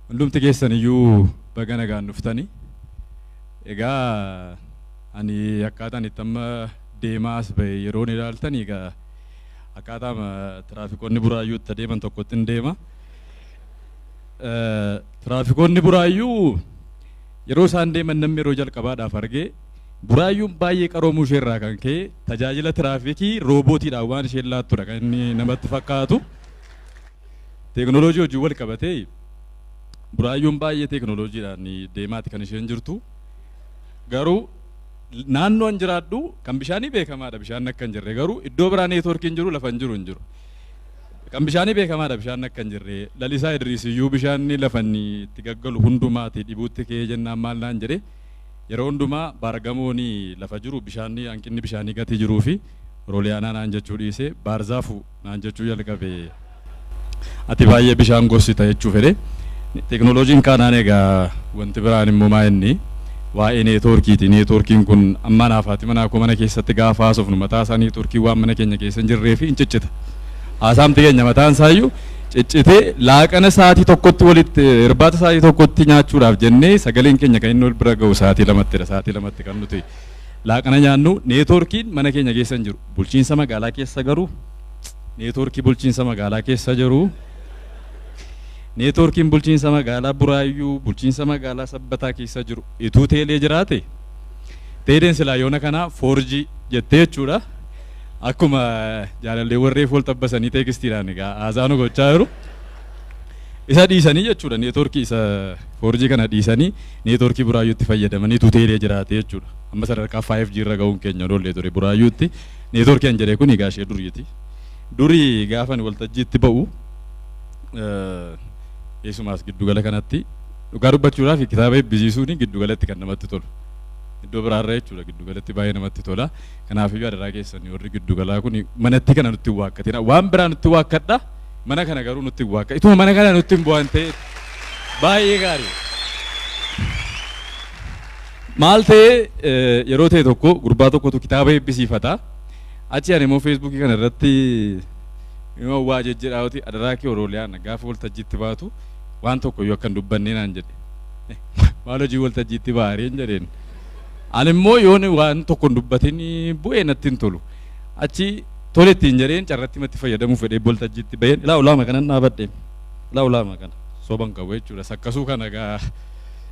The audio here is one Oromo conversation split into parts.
Hundumti keessan iyyuu baga nagaan dhuftanii. Egaa ani akkaataan itti amma deemaa as ba'e yeroon ilaaltan egaa akkaataa tiraafikoonni buraayyuutti adeeman tokkotti hin deema. Tiraafikoonni buraayyuu yeroo isaan deeman namni yeroo jalqabaadhaaf argee buraayyuun baay'ee qaroomuu ishee irraa kan ka'e tajaajila tiraafikii roobootiidhaan waan isheen laattudha kan inni namatti fakkaatu. Teekinooloojii hojii wal qabatee buraayyuun baay'ee teekinooloojiidhaan deemaati kan isheen jirtu. Garuu naannoo an jiraadhu kan bishaanii beekamaadha, bishaan akka hin jirre garuu iddoo biraa neetwoorkiin jiru lafa hin jiru hin jiru. Kan bishaanii beekamaadha, bishaan akka hin jirre lalisaa Idriis iyyuu bishaanni lafa inni itti gaggalu hundumaati dhibuutti ka'ee jennaan maal naan jedhe yeroo hundumaa baargamooni lafa jiru bishaanni hanqinni bishaanii gatii jiruu fi rooliyaanaa naan jechuu dhiisee baarzaafu naan jechuu jalqabe. Ati baay'ee bishaan gossita jechuu fedhe. Teekinooloojiin kanaan egaa wanti biraan immoo maa inni waa'ee neetwoorkiiti. Neetwoorkiin kun amma naafaati mana akkuma mana keessatti gaafa haasofnu mataa isaa neetwoorkii waan mana keenya keessa hin jirree fi hin ciccita. Haasaamti keenya mataan isaayyuu ciccitee laaqana sa'aatii tokkotti walitti irbaata sa'aatii tokkotti nyaachuudhaaf jennee sagaleen keenya kan inni ol bira ga'u sa'aatii lamattidha. Sa'aatii lamatti kan nuti laaqana nyaannu neetwoorkiin mana keenya keessa hin jiru. Bulchiinsa magaalaa keessa garuu neetwoorkii bulchiinsa magaalaa keessa jiru. Neetwoorkiin bulchiinsa magaalaa Buraayyuu bulchiinsa magaalaa Sabbataa keessa jiru ituu teelee jiraate teeleen silaa yoona kana 4G jettee jechuudha. Akkuma jaalallee warree fool tabbasanii teekistiidhaan egaa haasaanu gochaa jiru. Isa dhiisanii jechuudha neetwoorkii isa 4G kana dhiisanii neetwoorkii Buraayyuutti fayyadamanii ituu teelee jiraate jechuudha. Amma sadarkaa 5G irra ga'uun keenya ollee ture Buraayyuutti. Neetwoorkii an jedhee kun egaa ishee duriiti. Durii gaafan waltajjiitti ba'u keessumaas giddugala kanatti dhugaa dubbachuudhaaf kitaaba eebbisiisuun giddugalatti kan namatti tolu. Iddoo biraarra jechuudha giddugalatti baay'ee namatti tola. Kanaafiyyuu adaraa keessanii warri giddugalaa kun manatti kana nutti hin waakkatina. Waan biraa nutti waakkadha mana kana garuu nutti hin waakka. Ituma mana kana nutti hin bu'an ta'e baay'ee gaarii. Maal ta'e yeroo ta'e tokko gurbaa tokkotu kitaaba eebbisiifata. Achi ani immoo feesbuukii kana irratti immoo waa jejjedhaawoti adaraa kee Rooliyaan gaafa waltajjiitti baatu waan tokko iyyuu akka hin dubbannee naan jedhe. Maal hojii waltajjiitti baariin jedheen. Ani immoo yoon waan tokko hin dubbatin bu'ee natti hin tolu. Achi tole ittiin jedheen carratti matti fayyadamuu fedhee waltajjiitti baheen ilaa ulaama kanan dhaabadheen. Ilaa ulaama kana soban qabu jechuudha. Sakkasuu kana gaa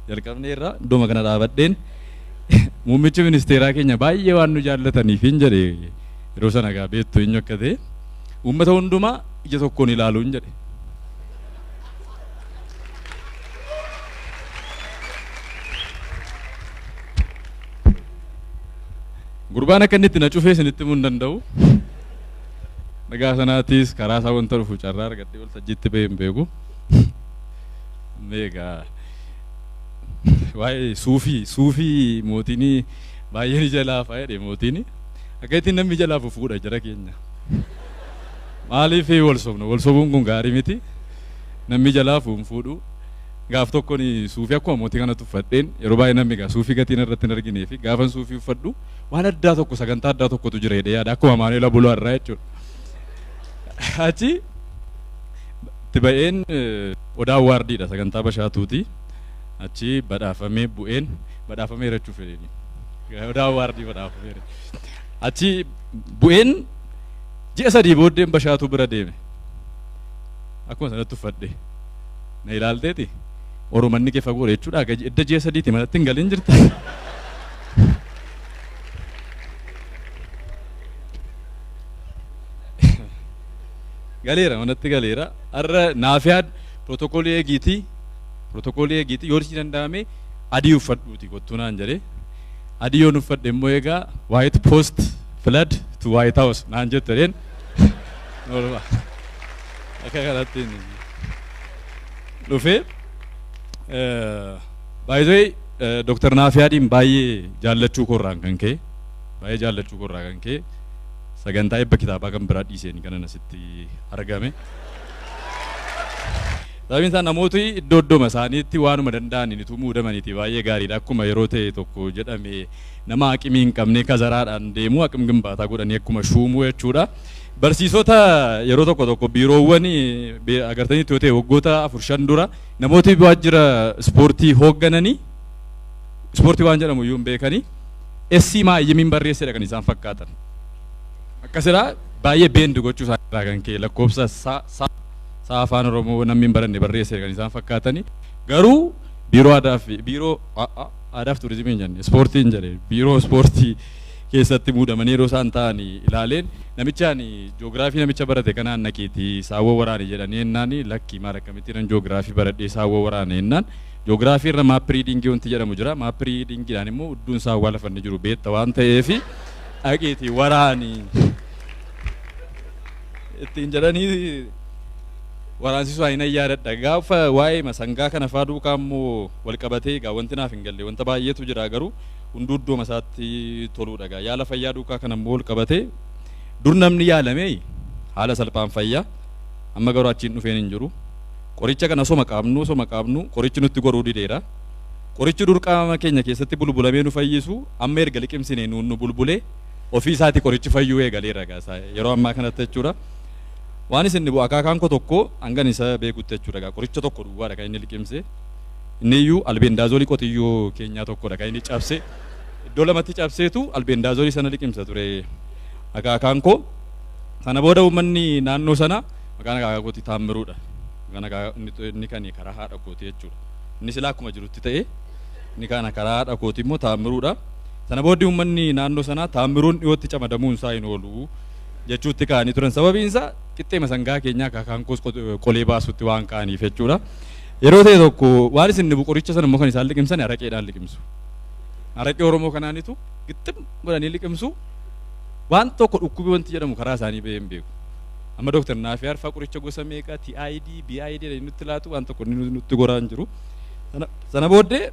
jalqabnee irraa iddooma kana dhaabadheen muummichi ministeeraa keenya baay'ee waan nu jaallataniif hin jedhe yeroo sana gaa beektu eenyu akka ta'e uummata hundumaa ija tokkoon ilaaluun jedhe. Gurbaan akka inni itti na cufee isinitti himuu hin danda'u. Nagaa sanaatis karaa isaa wanta dhufu carraa argadhee waltajjiitti bahee hin beeku. Meegaa waa'ee suufii mootiin baay'ee ni jalaa fayyade mootiin akka ittiin namni jalaa fufuudha jara keenya. Maaliif wal sobna? Wal sobuun kun gaarii miti. Namni jalaa fuudhu gaaf tokko ni suufii akkuma mootii kana tuffadheen yeroo baay'ee namni gaa suufii gatiin irratti hin arginee fi gaafan suufii uffadhu waan addaa tokko sagantaa addaa tokkotu jira jedhee yaada akkuma Maanu'eel Buloo irraa jechuudha. Achi itti ba'een odaa waardiidha sagantaa bashaatuuti. Achi badhaafamee bu'een badhaafamee jechuu fedheeni. Odaa waardii badhaafamee. Achi bu'een ji'a sadii booddeen bashaatuu bira deeme. Akkuma sanatti uffadhe. Na ilaalteeti. Oromanni kee fagoo jechuudha. Edda ji'a sadiiti manatti hin galin jirta. Galeera manatti galeera. Har'a naafiyaad pirootokoolii eegiiti yoo si danda'ame adii uffadhuuti kottuu naan jedhee. Adii yoon uffadhe immoo egaa white post flood to white house naan jettadheen. Akka kanatti dhufee baay'ee Dr. Naafiyaadhiin baay'ee jaallachuu korraan kan ka'e sagantaa eebba kitaabaa kan biraa dhiiseen kan asitti argame. Sababiin isaa namooti iddoo iddooma isaaniitti waanuma danda'aniin itti muudamaniiti baay'ee gaariidha. Akkuma yeroo ta'e tokko jedhame nama haqimii hin qabne kazaraadhaan deemu haqim gimbaataa godhanii akkuma shuumuu jechuudha. Barsiisota yeroo tokko biiroowwan agartanii yoo ta'e waggoota 4-5 dura namooti waajjira ispoortii hooggananii ispoortii waan jedhamu iyyuu hin beekanii SC maayyimiin barreessedha kan isaan fakkaatan. Akkasidha baay'ee beendi gochuu isaanii kan ka'e lakkoofsa saa afaan Oromoo namni hin baranne barreesse kan isaan fakkaatanii garuu biiroo aadaa fi turizimii hin jenne ispoortii hin jedhe biiroo ispoortii keessatti muudamanii yeroo isaan ta'anii ilaaleen namichaan joogiraafii namicha barate kanaan naqiitii saawwa waraane jedhanii ennaan lakkii maal akkamitti nan joogiraafii baradhee saawwa waraane ennaan joogiraafii irra maappiriidingii wanti jedhamu jira maappiriidingiidhaan immoo udduun saawwaa lafa inni jiru beetta waan ta'eefi dhaqiitii waraanii ittiin jedhanii waraansisu ayina yaadadha gaafa waa'ee masangaa kana faa duukaa immoo wal qabatee egaa wanti naaf hin galle wanta baay'eetu jira garuu hunduu iddoo masaatti toluudha egaa yaala fayyaa duukaa kana immoo wal qabatee dur namni yaalame haala salphaan fayyaa amma garuu achiin dhufeen hin jiru qoricha kana soma qaabnu qorichi nutti goruu dideera qorichi dur qaama keenya keessatti bulbulamee nu fayyisu amma erga liqimsine nu bulbulee ofii isaati qorichi fayyuu eegaleera egaa yeroo ammaa kanatti jechuudha. Waan isin bu'aa akaakaan ko tokko hangan isa beekutti jechuudha qoricha tokko duwwaadha kan inni liqimse inni iyyuu albeendaazolii qotiyyoo keenyaa tokkodha kan inni cabse iddoo lamatti cabseetu albeendaazolii sana liqimsa ture akaakaan ko sana booda uummanni naannoo sana maqaan akaakaa kooti Taammiruudha inni kan karaa haadha kooti jechuudha inni silaa akkuma jirutti ta'e inni kana karaa haadha kooti immoo Taammiruudha sana booda uummanni naannoo sana Taammiruun dhiyootti camadamuun isaa hin oolu jechuutti kaanii turan sababiin isaa qixxee masangaa keenyaa akaakaan koos qolee baasutti waan kaaniif jechuudha. Yeroo ta'e tokko waan isin qoricha sana immoo kan isaan liqimsan araqeedhaan liqimsu. Araqee Oromoo kanaanitu gixxim godhanii liqimsu waan tokko dhukkubi wanti jedhamu karaa isaanii ba'ee hin beeku. Amma Dooktar Naafiyaar fa'aa qoricha gosa meeqa TID, BID nutti laatu waan tokko nutti goraa hin jiru. Sana booddee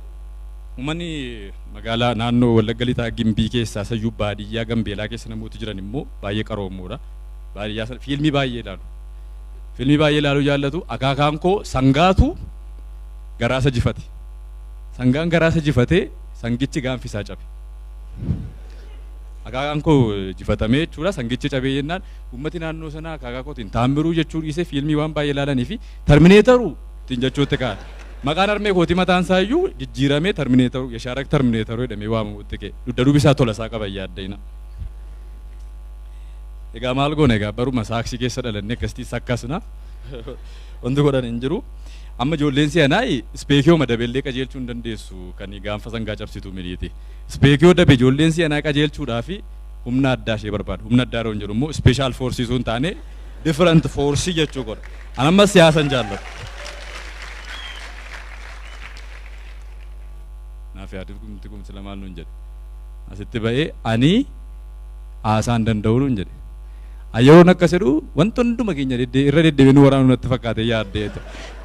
uummanni magaalaa naannoo Wallagga Lixaa Gimbii keessaa sayyuu baadiyyaa Gambeelaa keessa namooti jiran immoo baay'ee qaroomuudha. Baadiyyaa sana fiilmii baay'ee ilaalu. Fiilmii baay'ee ilaaluu jaallatu akaakaan koo sangaatu garaasa jifate. Sangaan garaasa jifatee sangichi gaanfisaa cabe. Akaakaan koo jifatamee jechuudha sangichi cabee jennaan uummati naannoo sanaa akaakaa kootiin Taammiruu jechuu dhiisee fiilmii waan baay'ee ilaalanii fi Termineetaruu ittiin jechuutti kaa'an. Maqaan armee kooti mataan isaa iyyuu jijjiiramee Termineetaruu Yashaarak Termineetaruu jedhamee waamamutti ka'e dugda duubisaa tola isaa qaba yaaddeena. Egaa maal goone egaa baruma saaksii keessa dhalannee akkasitti sakkasna wanti godhan hin jiru. Amma ijoolleen si'anaa ispeekiyoo madabellee qajeelchuu hin dandeessu kan gaanfa sangaa cabsitu miliiti. Ispeekiyoo dabe ijoolleen si'anaa qajeelchuudhaa fi humna addaa ishee barbaadu. Humna addaa yeroo hin jedhu immoo ispeeshaal foorsii sun taane different foorsii jechuu godha. An amma siyaasan jaallatu. Naaf yaaduu kumti lamaan nuun jedhe. Asitti ba'ee ani haasaan danda'u nuun jedhe. Ayyaroon akkas jedhu wanti hunduma keenya irra deddeebiin waraanuu natti fakkaate yaaddee.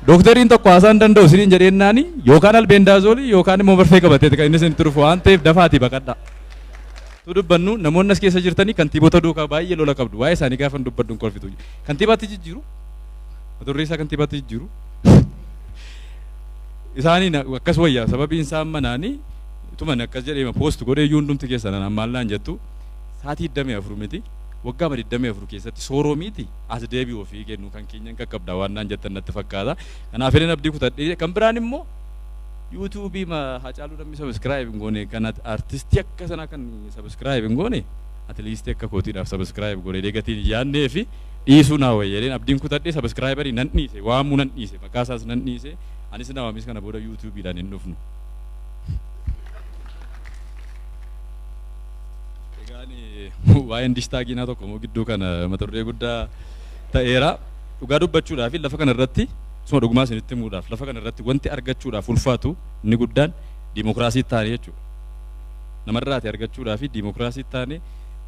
Dookteriin tokko haasaan danda'u isiniin jedheennaani yookaan albeendaazolii yookaan immoo marfee qabateeti kan inni isinitti dhufu waan ta'eef dafaatii baqadhaa. Tu dubbannu namoonni as keessa jirtanii kantiibota duukaa baay'ee lola qabdu waa'ee isaanii gaafa dubbaddu hin kolfitu. Kantiibaatti jijjiiru. Maturree isaa kantiibaatti jijjiiru. Isaanii akkas wayyaa sababiin isaan manaanii tuman akkas jedhee poost godhee iyyuu hundumti keessa nan maallaan jettu sa'aatii 24 miti. Waggaa 24 keessatti sooroo miti as deebi'uu ofii kennu kan keenyan qaqqabda waan naan jettan natti fakkaata. Kanaaf inni abdii kutadhee kan biraan immoo yuutuubii Hacaaluu namni sabiskiraayib hin goone kan artistii akka sana kan sabiskiraayib hin goone atliistii akka kootiidhaaf sabiskiraayib goone deegatiin yaannee fi dhiisuu naa wayyaleen abdiin kutadhee sabiskiraayibarii nan dhiise waamuu nan dhiise maqaa isaas nan dhiise anis na waamis kana booda yuutuubiidhaan hin dhufnu. Waa'een dishtaagiinaa tokko immoo gidduu kana mata duree guddaa ta'eera. Dhugaa dubbachuudhaaf lafa kana irratti suma dhugumaa isinitti himuudhaaf lafa kana irratti wanti argachuudhaaf ulfaatu inni guddaan diimokiraasii taane jechuudha. Namarraati argachuudhaaf diimokiraasii taane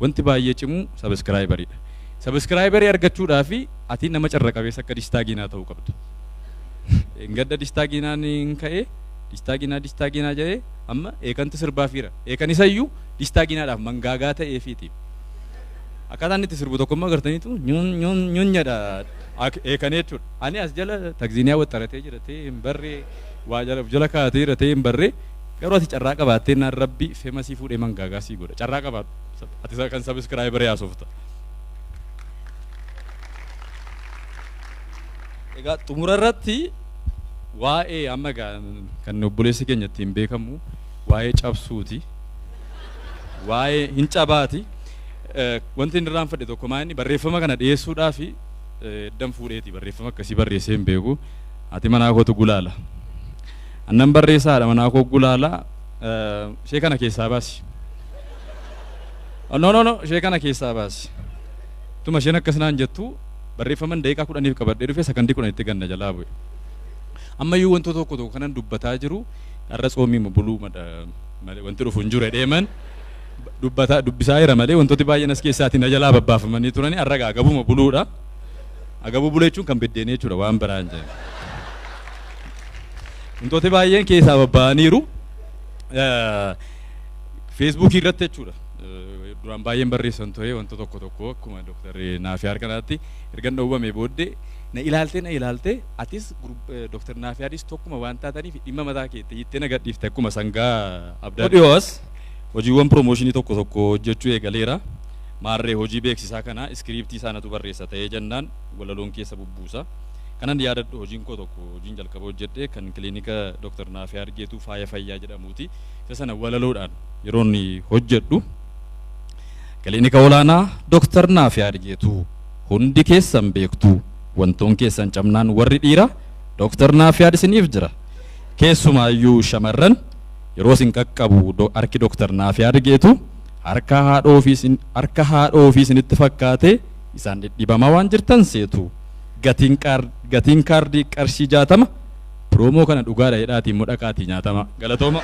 wanti baay'ee cimu sabiskiraayibariidha. Sabiskiraayibarii argachuudhaaf ati nama carra qabeessa akka dishtaagiinaa ta'uu qabdu. Gadda dishtaagiinaan hin ka'ee dishtaagiinaa jedhee amma eekanti sirbaafiira. Eekan isayyuu dishtaagiinaadhaaf mangaagaa ta'eefiiti. Akkaataan itti sirbu tokko immoo agartaniitu nyuun nyuun nyuun jedha eekanii jechuudha. Ani as jala tagziiniyaa waxxaratee jiratee hin barree waa jala kaatee jiratee hin barree garuu ati carraa qabaattee naan rabbi fema sii fuudhee mangaagaa sii godha carraa qabaadhu ati kan sabiskiraayibaree haasofta. Egaa xumura irratti waa'ee amma kan obboleessi keenya ittiin beekamu waa'ee cabsuuti waa'ee hin cabaati. Wanti inni irraan fadhe tokko maa inni barreeffama kana dhiyeessuudhaaf dan fuudheeti barreeffama akkasii barreessee hin beeku. Ati manaa kootu gulaala annan barreessaadha manaa koo gulaala ishee kana keessaa baasi. No ishee kana keessaa baasi. Tuma isheen akkas naan jettu barreeffaman daqiiqaa 10 qabadhee dhufee sakandii 10 itti ganna jalaa bu'e. Ammayyuu wantoota tokko tokko kanan dubbataa jiru har'a soomii buluu malee wanti dhufu hin jiru deeman dubbisaa jira malee wantooti baay'een as keessaatiin jalaa babbaafamanii turanii har'a agabuma buluudha. Agabuu buluu jechuun kan biddeenii jechuudha waan biraan jedhe. Wantooti baay'een keessaa babba'aniiru feesbuukii irratti jechuudha. Duraan baay'een barreessan ture wantoota tokko tokko akkuma Dr. Naafiyaar kanaatti erga dhowwame booddee na ilaaltee atis Dr. Naafiyaaris tokkuma waan taataniif dhimma mataa keetti jettee na gadhiifte akkuma sangaa abdaa dhiyoos hojiiwwan promooshinii tokko tokko hojjechuu eegaleera. Maarree hojii beeksisaa kana iskiriiptii isaanatu barreessa ta'ee jennaan walaloon keessa bubbuusa. Kanan yaadadhu hojiin koo tokko hojiin jalqaba hojjedhe kan kiliinika Dr. Naafiyaar Geetuu faaya fayyaa jedhamuuti. Isa sana walaloodhaan yeroo inni hojjedhu kiliinika olaanaa Dr. Naafiyaar Geetuu hundi keessan beektu wantoon keessan cabnaan warri dhiira Dr. Naafiyaar isiniif jira. Keessumaayyuu shamarran yeroo isin qaqqabu harki Dr. Naafiyaar Geetuu harka haadhoo ofii isinitti fakkaate isaan dhidhibamaa waan jirtan seetu. Gatiin kaardii qarshii 60 piroomoo kana dhugaadha jedhaatiin mudhaqaatii nyaatama galatooma.